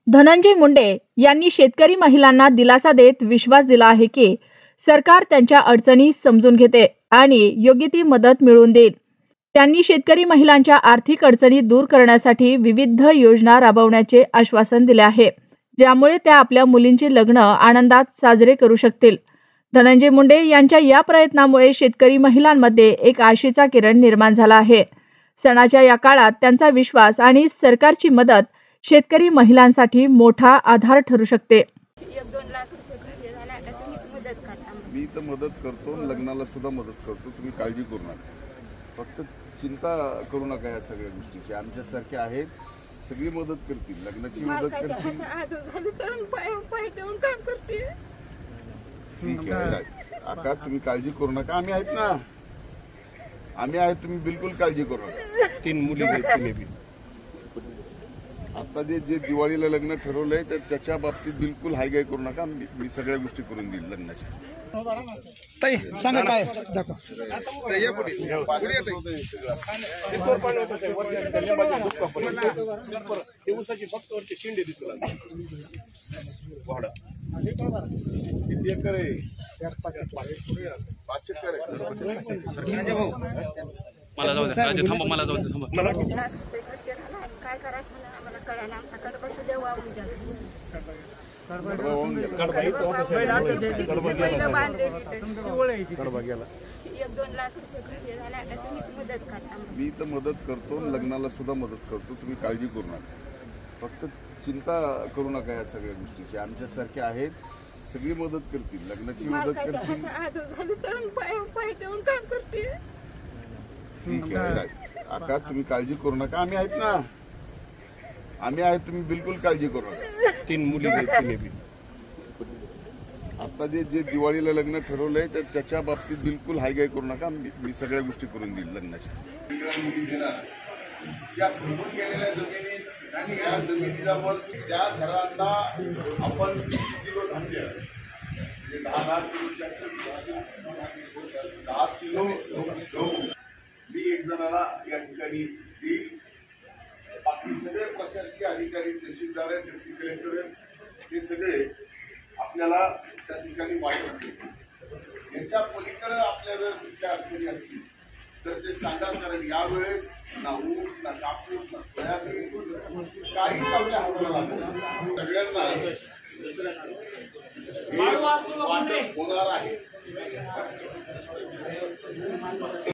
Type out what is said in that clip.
धनंजय मुंडे यांनी शेतकरी महिलांना दिलासा देत विश्वास दिला आहे की सरकार त्यांच्या अडचणी समजून घेते आणि योग्य ती मदत मिळवून देईल। त्यांनी शेतकरी महिलांच्या आर्थिक अडचणी दूर करण्यासाठी विविध योजना राबवण्याचे आश्वासन दिले आहे, ज्यामुळे त्या आपल्या मुलींचे लग्न आनंदात साजरे करू शकतील। धनंजय मुंडे यांच्या या प्रयत्नामुळे शेतकरी महिलांमध्ये एक आशेचा किरण निर्माण झाला आहे। सणाच्या या काळात त्यांचा विश्वास आणि सरकारची मदत शेतकरी महिलांसाठी मोठा आधार ठरू शकते। 1-2 लाख रुपये खर्च झाला, आता तुम्हीच मदत करता। मी तर मदत करतो, लग्नाला सुद्धा मदत करतो, तुम्ही काळजी करू नका। फक्त चिंता करू नका या सगळ्या गोष्टीची। आमच्यासारखे आहेत, सगळी मदत करतील, लग्नाची मदत करतील। पाय देऊन काम करते। ठीक आहे आका, तुम्ही काळजी करू नका, आम्ही आहेत ना, आम्ही आहेत, तुम्ही बिलकुल काळजी करू नका। 3 मुली आहेत तुम्ही बी। आता जे दिवाळीला लग्न ठरवलंय तर त्याच्या बाबतीत बिलकुल हायगाय करू नका, मी सगळ्या गोष्टी करून देईल लग्नाच्या। ताई सांगा काय दाखवा। दिवसाची फक्त वरची शिंदे दिसू लागली। किती एकर आहे? 5 एकर आहे। मला जाऊ दे राजू, थांबा, मला जाऊ दे, थांबा। काय करायचं आम्हाला कळायला, आमच्याकडे बसू दे वाहून द्या। कडबा गेला। 1-2 लाख रुपये खर्च झाला, आता तुम्हीच मदत करता। मी तर मदत करतो, लग्नाला सुद्धा मदत करतो, तुम्ही काळजी करू नका। फक्त चिंता करू नका या सगळ्या गोष्टीची। आमच्यासारखे आहेत, सगळी मदत करतील, लग्नाची मदत करतील। पाय देऊन काम करते। ठीक आहे आका, तुम्ही काळजी करू नका, आम्ही आहेत ना, आम्ही आहेत, तुम्ही बिलकुल काळजी करू नका। 3 मुली आहेत तुम्ही बी। आता जे दिवाळीला लग्न ठरवलंय तर त्याच्या बाबतीत बिलकुल हायगाय करू नका, मी सगळ्या गोष्टी करून देईल लग्नाच्या। त्या फुटून गेलेल्या जमिनी आणि या जमिनीचा मोल त्या घरांना आपण 20 किलो धान्य, म्हणजे 10 किलोच्या 10 किलो गहू मी एक जणाला या ठिकाणी देईल। बाकी सगळे प्रशासकीय अधिकारी, तहसीलदार, डेप्टी कलेक्टर हे सगळे आपल्याला त्या ठिकाणी वाटप देतील। याच्या पलीकडे आपल्या जर कुठल्या अडचणी असतील तर ते सांगा, कारण यावेळेस ना ऊस, ना कापूस, ना सोयाबीन काहीच आपल्या हाताला लागलं। सगळ्यांना वाटप होणार आहे।